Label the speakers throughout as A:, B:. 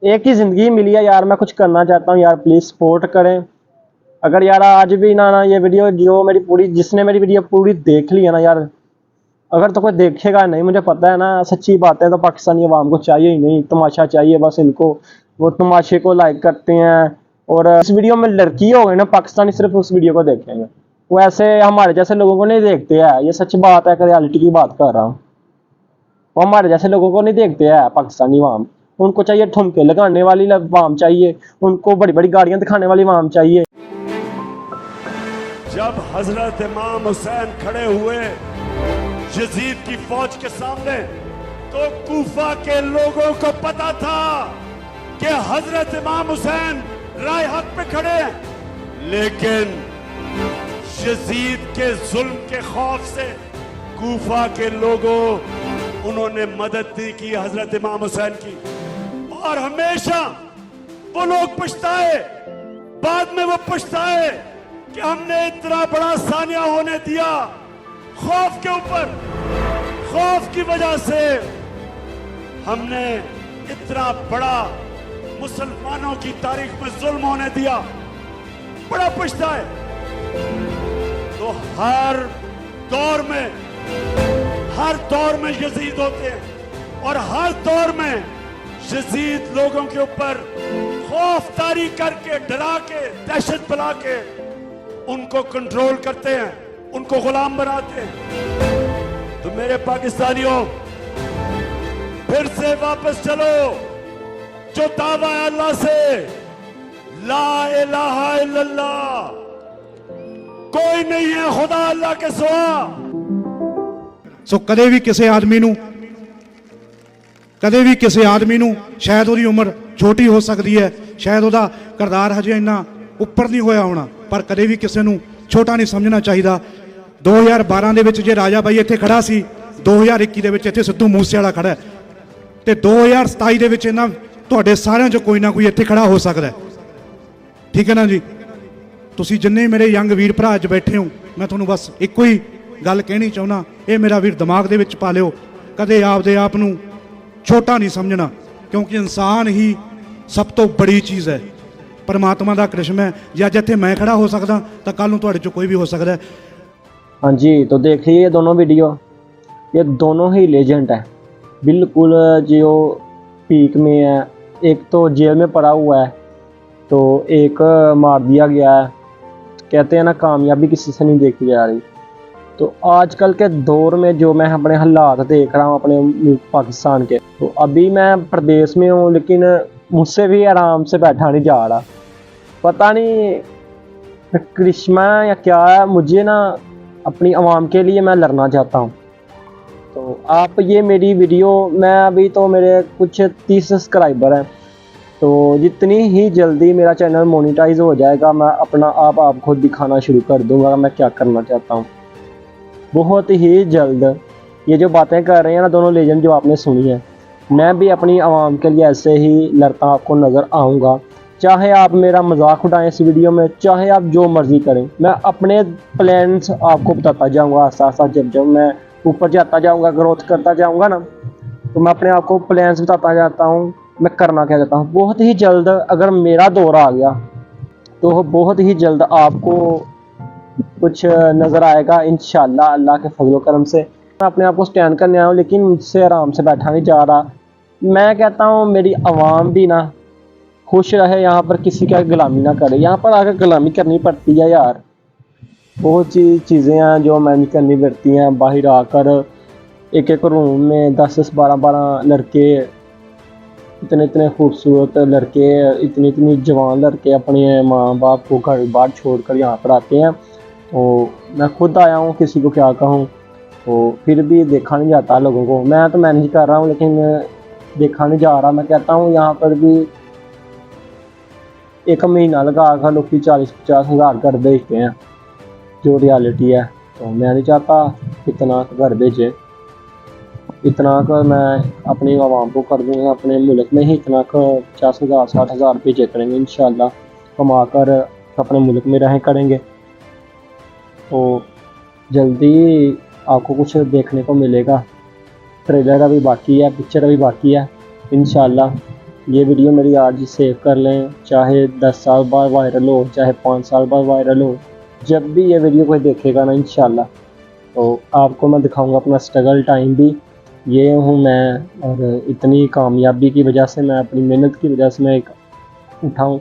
A: एक ही ज़िंदगी मिली है यार, मैं कुछ करना चाहता हूँ यार, प्लीज़ सपोर्ट करें। अगर यार आज भी ना ये वीडियो जो मेरी पूरी जिसने मेरी वीडियो पूरी देख ली है ना यार, अगर तो कोई देखेगा नहीं, मुझे पता है ना, सच्ची बात है, तो पाकिस्तानी अवाम को चाहिए ही नहीं, तमाशा चाहिए बस इनको। वो तमाशे को लाइक करते हैं। और इस वीडियो में लड़की हो गई ना, पाकिस्तानी सिर्फ उस वीडियो को देखेंगे, वो ऐसे हमारे जैसे लोगों को नहीं देखते हैं। ये सच बात है, रियलिटी की बात कर रहा हूँ। वो हमारे जैसे लोगों को नहीं देखते हैं पाकिस्तानी अवाम। उनको चाहिए ठुमके लगाने वाली अवाम चाहिए, उनको बड़ी बड़ी गाड़ियां दिखाने वाली अवाम चाहिए।
B: जब हजरत इमाम हुसैन खड़े हुए यजीद की फौज के सामने, तो कूफा के लोगों को पता था कि हजरत इमाम हुसैन राय हक पे खड़े हैं, लेकिन यजीद के जुल्म के खौफ से कूफा के लोगों उन्होंने मदद नहीं की हजरत इमाम हुसैन की। और हमेशा वो लोग पछताए, बाद में वो पछताए कि हमने इतना बड़ा सानिया होने दिया। खौफ के ऊपर, खौफ की वजह से हमने इतना बड़ा मुसलमानों की तारीख में जुल्म होने दिया, बड़ा पछताए। तो हर दौर में यजीद होते हैं, और हर दौर में यजीद लोगों के ऊपर खौफ तारी करके, डरा के, दहशत फैला के उनको कंट्रोल करते हैं, उनको गुलाम बनाते हैं। तो मेरे पाकिस्तानियों, फिर से वापस चलो। जो दावा है अल्लाह से, ला इलाहा इल्लल्लाह, कोई नहीं है खुदा अल्लाह के सिवा।
C: सो कदे भी किसी आदमी नू शायद ਉਹਦੀ उम्र छोटी हो सकती है, शायद ਉਹਦਾ किरदार हजे इन्ना उपर नहीं होया होना, पर कदे भी किसी नू छोटा नहीं समझना चाहिए। 2012 ਦੇ ਵਿੱਚ ਜੇ ਰਾਜਾ ਬਾਈ ਇੱਥੇ ਖੜਾ ਸੀ, 2021 ਦੇ ਵਿੱਚ ਇੱਥੇ ਸਿੱਧੂ ਮੂਸੇਵਾਲਾ ਖੜਾ ਤੇ 2027 ਦੇ ਵਿੱਚ ਇਹਨਾਂ ਤੁਹਾਡੇ ਸਾਰਿਆਂ ਚੋਂ ਕੋਈ ਨਾ ਕੋਈ ਇੱਥੇ ਖੜਾ ਹੋ ਸਕਦਾ। ਠੀਕ ਹੈ ਨਾ ਜੀ। ਤੁਸੀਂ ਜਿੰਨੇ ਮੇਰੇ ਯੰਗ ਵੀਰ ਭਰਾ ਅੱਜ ਬੈਠੇ ਹੋ, ਮੈਂ ਤੁਹਾਨੂੰ ਬਸ ਇੱਕੋ ਹੀ ਗੱਲ ਕਹਿਣੀ ਚਾਹੁੰਦਾ, ਇਹ ਮੇਰਾ ਵੀਰ ਦਿਮਾਗ ਦੇ ਵਿੱਚ ਪਾ ਲਿਓ, ਕਦੇ ਆਪਦੇ ਆਪ ਨੂੰ ਛੋਟਾ ਨਹੀਂ ਸਮਝਣਾ, ਕਿਉਂਕਿ ਇਨਸਾਨ ਹੀ ਸਭ ਤੋਂ ਬੜੀ ਚੀਜ਼ ਹੈ, परमात्मा का करिश्मा है। जे अज इत्थे मैं खड़ा हो सकदा तो कल नूं तुहाडे चों कोई भी हो सकदा है।
A: हाँ जी, तो देखिए ये दोनों वीडियो, ये दोनों ही लेजेंड है, बिल्कुल जो पीक में है। एक तो जेल में पड़ा हुआ है, तो एक मार दिया गया है। कहते हैं ना, कामयाबी किसी से नहीं देखी जा रही। तो आजकल के दौर में जो मैं अपने हालात देख रहा हूँ अपने पाकिस्तान के, तो अभी मैं प्रदेश में हूँ, लेकिन मुझसे भी आराम से बैठा नहीं जा रहा। पता नहीं करिश्मा या क्या है, मुझे ना अपनी आवाम के लिए मैं लड़ना चाहता हूँ। तो आप ये मेरी वीडियो, मैं अभी तो मेरे कुछ 30 सब्सक्राइबर हैं, तो जितनी ही जल्दी मेरा चैनल मोनेटाइज हो जाएगा, मैं अपना आप खुद दिखाना शुरू कर दूँगा मैं क्या करना चाहता हूँ। बहुत ही जल्द ये जो बातें कर रहे हैं ना दोनों लेजेंड जो आपने सुनी है, मैं भी अपनी आवाम के लिए ऐसे ही लड़ता आपको नज़र आऊँगा। चाहे आप मेरा मजाक उठाएं इस वीडियो में, चाहे आप जो मर्ज़ी करें, मैं अपने प्लान्स आपको बताता जाऊँगा आस्ता आस्ता। जब मैं ऊपर जाता जाऊँगा, ग्रोथ करता जाऊँगा ना, तो मैं अपने आप को प्लान्स बताता जाता हूँ, मैं करना क्या चाहता हूँ। बहुत ही जल्द अगर मेरा दौर आ गया, तो बहुत ही जल्द आपको कुछ नज़र आएगा इंशाल्लाह, अल्लाह के फजल करम से। मैं अपने आप को स्टैंड करने आया हूँ, लेकिन मुझसे आराम से बैठा नहीं जा रहा। मैं कहता हूँ मेरी आवाम भी ना खुश रहे, यहाँ पर किसी का गुलामी ना करे। यहाँ पर आकर गुलामी करनी पड़ती है यार, बहुत सी चीज़ें हैं जो मैनेज करनी पड़ती हैं। बाहर आकर एक एक रूम में 10-10, 12-12 लड़के, इतने खूबसूरत लड़के, इतनी जवान लड़के अपने माँ बाप को घर बार छोड़ कर यहाँ पर आते हैं। तो मैं खुद आया हूँ, किसी को क्या कहूँ, तो फिर भी देखा नहीं जाता लोगों को। मैं तो मैनेज कर रहा हूँ, लेकिन देखा नहीं जा रहा। मैं कहता हूँ यहाँ पर भी एक महीना लगा कर लोग 40-50 हज़ार घर भेजते हैं, जो रियलिटी है। तो मैं नहीं चाहता इतना घर भेजे, इतना का मैं अपनी आवाम को कर दूँगा। अपने मुल्क में ही इतना का 50,000 60,000 भेजे करेंगे इंशाल्लाह, कमा कर अपने मुल्क में रहें करेंगे। तो जल्दी आपको कुछ देखने को मिलेगा। ट्रेलर अभी बाकी है, पिक्चर अभी बाकी है इंशाल्लाह। ये वीडियो मेरी आज सेव कर लें, चाहे 10 साल बाद वायरल हो, चाहे 5 साल बाद वायरल हो, जब भी ये वीडियो कोई देखेगा ना इंशाल्लाह, तो आपको मैं दिखाऊंगा अपना स्ट्रगल टाइम भी। ये हूँ मैं, और इतनी कामयाबी की वजह से, मैं अपनी मेहनत की वजह से मैं एक उठाऊँ।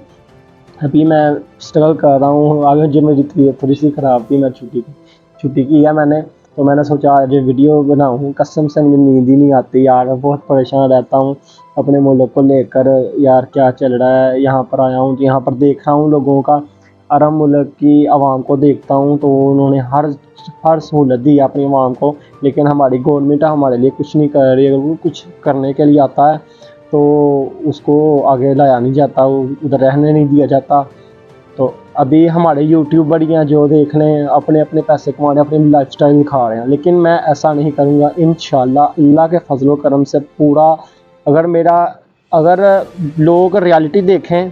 A: अभी मैं स्ट्रगल कर रहा हूँ। आगे जब मेरी तबीयत थोड़ी सी ख़राब थी, मैं छुट्टी की है मैंने, तो मैंने सोचा आज वीडियो बनाऊँ। कसम से मुझे नींद ही नहीं आती यार, बहुत परेशान रहता हूँ अपने मुल्क को लेकर। यार क्या चल रहा है, यहाँ पर आया हूँ तो यहाँ पर देख रहा हूँ लोगों का, अरब मुल्क की आवाम को देखता हूँ, तो उन्होंने हर सहूलत दी है अपनी आवाम को, लेकिन हमारी गवर्नमेंट हमारे लिए कुछ नहीं कर रही है। अगर वो कुछ करने के लिए आता है तो उसको आगे लाया नहीं जाता, उधर रहने नहीं दिया जाता। तो अभी हमारे यूट्यूबर हैं जो देख लें, अपने अपने पैसे कमा रहे हैं, अपनी लाइफस्टाइल दिखा रहे हैं, लेकिन मैं ऐसा नहीं करूँगा इंशाल्लाह। अल्लाह के फजलो करम से पूरा, अगर लोग रियलिटी देखें,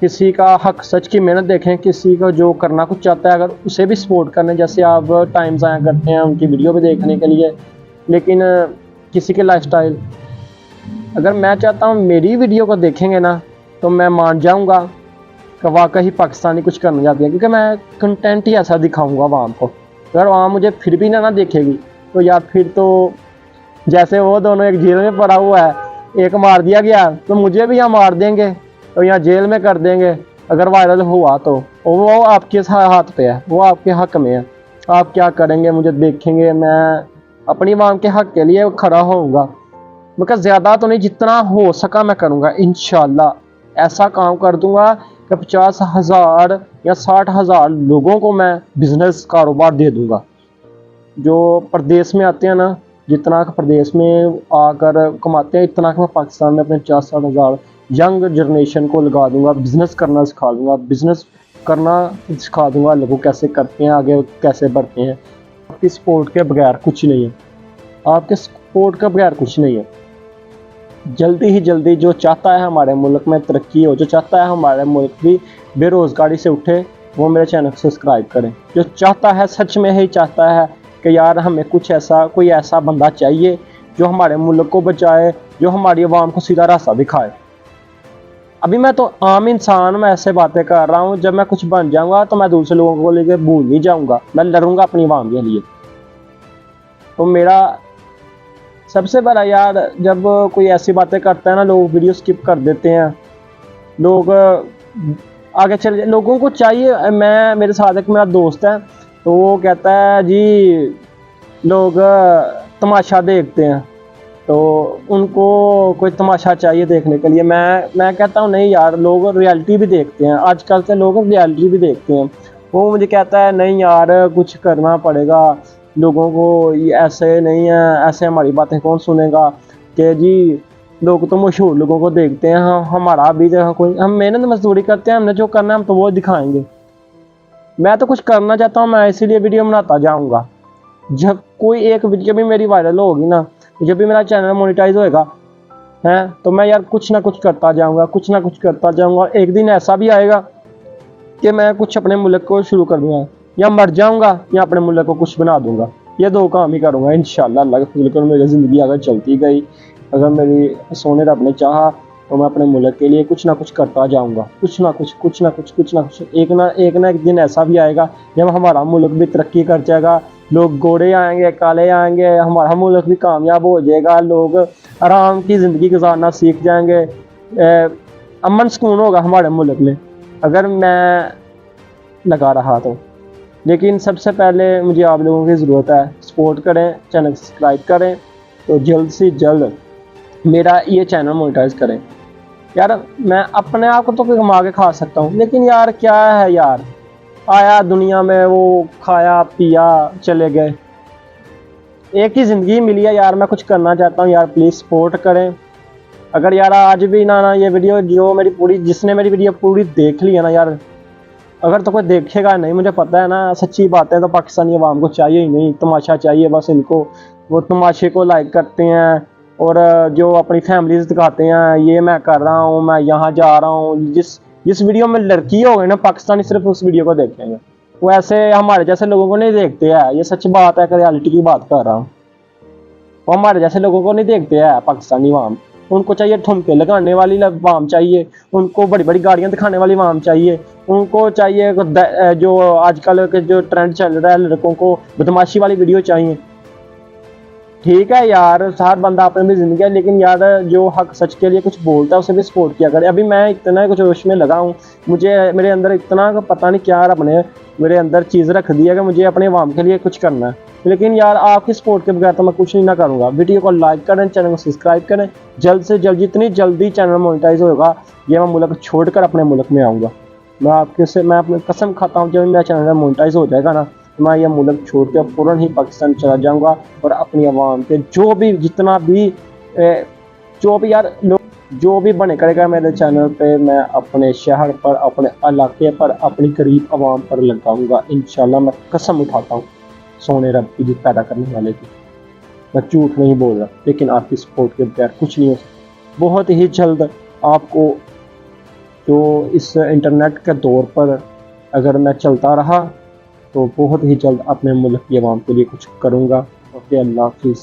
A: किसी का हक सच की मेहनत देखें, किसी का जो करना कुछ चाहता है अगर उसे भी सपोर्ट करने, जैसे आप टाइम ज़ाया करते हैं उनकी वीडियो भी देखने के लिए, लेकिन किसी के लाइफस्टाइल अगर मैं चाहता हूँ मेरी वीडियो को देखेंगे ना, तो मैं मान जाऊँगा कि वाकई पाकिस्तानी कुछ करना चाहती है, क्योंकि मैं कंटेंट ही ऐसा दिखाऊँगा आवाम को। अगर आवाम मुझे फिर भी ना देखेगी तो यार फिर तो जैसे वो दोनों एक जेल में पड़ा हुआ है, एक मार दिया गया तो मुझे भी यहाँ मार देंगे, तो यहाँ जेल में कर देंगे अगर वायरल हुआ तो। वो आपके हाथ पे है, वो आपके हक में है, आप क्या करेंगे मुझे देखेंगे। मैं अपनी आवाम के हक के लिए खड़ा होऊंगा, मगर ज़्यादा तो नहीं, जितना हो सका मैं करूँगा इंशाल्लाह। ऐसा काम कर दूँगा कि 50,000 या 60,000 लोगों को मैं बिज़नेस कारोबार दे दूँगा। जो प्रदेश में आते हैं ना, जितना प्रदेश में आकर कमाते हैं, इतना मैं पाकिस्तान में अपने 50-60,000 यंग जनरेशन को लगा दूँगा, बिज़नेस करना सिखा दूँगा, बिज़नेस करना सिखा दूँगा, लोगों कैसे करते हैं, आगे कैसे बढ़ते हैं। आपकी सपोर्ट के बगैर कुछ नहीं है, आपके सपोर्ट के बगैर कुछ नहीं है। जल्दी ही जल्दी जो चाहता है हमारे मुल्क में तरक्की हो, जो चाहता है हमारे मुल्क भी बेरोज़गारी से उठे, वो मेरे चैनल को सब्सक्राइब करें। जो चाहता है, सच में ही चाहता है कि यार हमें कोई ऐसा बंदा चाहिए जो हमारे मुल्क को बचाए, जो हमारी आवाम को सीधा रास्ता दिखाए। अभी मैं तो आम इंसान में ऐसे बातें कर रहा हूँ, जब मैं कुछ बन जाऊँगा तो मैं दूसरे लोगों को लेकर भूल नहीं जाऊँगा, मैं लड़ूंगा अपनी आवाम के लिए। तो मेरा सबसे बड़ा यार, जब कोई ऐसी बातें करता है ना, लोग वीडियो स्किप कर देते हैं, लोग आगे चल, लोगों को चाहिए। मेरे साथ एक मेरा दोस्त है, तो वो कहता है जी लोग तमाशा देखते हैं, तो उनको कोई तमाशा चाहिए देखने के लिए। मैं कहता हूँ नहीं यार, लोग रियलिटी भी देखते हैं, आजकल से लोग रियलिटी भी देखते हैं। वो मुझे कहता है नहीं यार कुछ करना पड़ेगा, लोगों को ये ऐसे नहीं है, ऐसे हमारी बातें कौन सुनेगा, कि जी लोग तो मशहूर लोगों को देखते हैं, हमारा भी जो कोई, हम मेहनत मजदूरी करते हैं, हमने जो करना है हम तो वो दिखाएंगे। मैं तो कुछ करना चाहता हूँ, मैं इसीलिए वीडियो बनाता जाऊँगा। जब कोई एक वीडियो भी मेरी वायरल होगी ना, जब भी मेरा चैनल मोनेटाइज होएगा है, तो मैं यार कुछ ना कुछ करता जाऊँगा, कुछ ना कुछ करता जाऊँगा। एक दिन ऐसा भी आएगा कि मैं कुछ अपने मुल्क को शुरू कर दूँगा, या मर जाऊँगा या अपने मुल्क को कुछ बना दूँगा। ये दो काम ही करूँगा इंशाल्लाह। अल्लाह के फजल कर मेरी ज़िंदगी अगर चलती गई, अगर मेरी सोने रब ने चाहा, तो मैं अपने मुल्क के लिए कुछ ना कुछ करता जाऊँगा, कुछ ना कुछ। एक ना एक दिन ऐसा भी आएगा जब हमारा मुल्क भी तरक्की कर जाएगा, लोग गोरे आएंगे, काले आएंगे, हमारा मुल्क भी कामयाब हो जाएगा, लोग आराम की ज़िंदगी गुजारना सीख जाएंगे, अमन सुकून होगा हमारे मुल्क में, अगर मैं लगा रहा तो। लेकिन सबसे पहले मुझे आप लोगों की ज़रूरत है, सपोर्ट करें, चैनल सब्सक्राइब करें, तो जल्द से जल्द मेरा ये चैनल मोनेटाइज करें। यार मैं अपने आप को तो कमा के खा सकता हूँ, लेकिन यार क्या है यार, आया दुनिया में, वो खाया पिया चले गए, एक ही ज़िंदगी मिली है यार। मैं कुछ करना चाहता हूँ यार, प्लीज़ सपोर्ट करें। अगर यार आज भी ना ये वीडियो जिसने मेरी वीडियो पूरी देख ली है ना यार, अगर तो कोई देखेगा नहीं, मुझे पता है ना, सच्ची बात है, तो पाकिस्तानी अवाम को चाहिए ही नहीं, तमाशा चाहिए बस इनको। वो तमाशे को लाइक करते हैं, और जो अपनी फैमिलीज दिखाते हैं, ये मैं कर रहा हूँ, मैं यहाँ जा रहा हूँ। जिस वीडियो में लड़की हो गई ना, पाकिस्तानी सिर्फ उस वीडियो को देखेंगे, वो ऐसे हमारे जैसे लोगों को नहीं देखते हैं। ये सच बात है, रियलिटी की बात कर रहा हूँ। वो हमारे जैसे लोगों को नहीं देखते हैं पाकिस्तानी अवाम, उनको चाहिए ठुमके लगाने वाली आवाम चाहिए, उनको बड़ी बड़ी गाड़ियां दिखाने वाली आवाम चाहिए, उनको चाहिए जो आजकल के जो ट्रेंड चल रहा है लड़कों को बदमाशी वाली वीडियो चाहिए। ठीक है यार, हर बंदा अपनी भी जिंदगी है, लेकिन यार जो हक सच के लिए कुछ बोलता है उसे भी सपोर्ट किया करे। अभी मैं इतना कुछ जोश में लगा हूँ, मुझे मेरे अंदर इतना पता नहीं क्या रब ने मेरे अंदर चीज़ रख दी है कि मुझे अपने अवाम के लिए कुछ करना है, लेकिन यार आपकी सपोर्ट के बगैर तो मैं कुछ नहीं ना करूँगा। वीडियो को लाइक करें, चैनल को सब्सक्राइब करें, जल्द से जल्द जितनी जल्दी चैनल मोनेटाइज होगा ये मैं मुल्क छोड़कर अपने मुल्क में आऊँगा। मैं अपनी कसम खाता हूँ, जब मेरा चैनल मोनेटाइज हो जाएगा ना, मैं यह मुल्क छोड़ के फ़ौरन ही पाकिस्तान चला जाऊंगा और अपनी आवाम के जो भी यार लोग जो भी बने करेगा मेरे चैनल पे, मैं अपने शहर पर, अपने इलाके पर, अपनी गरीब आवाम पर लगाऊंगा इंशाल्लाह। मैं कसम उठाता हूँ सोने रब की जिद पैदा करने वाले की, मैं झूठ नहीं बोल रहा, लेकिन आपकी सपोर्ट के बगैर कुछ नहीं हो सकता। बहुत ही जल्द आपको जो इस इंटरनेट के दौर पर अगर मैं चलता रहा तो बहुत ही जल्द अपने मुल्क की आवाम के लिए कुछ करूँगा। ओके, अल्लाह हाफिज़।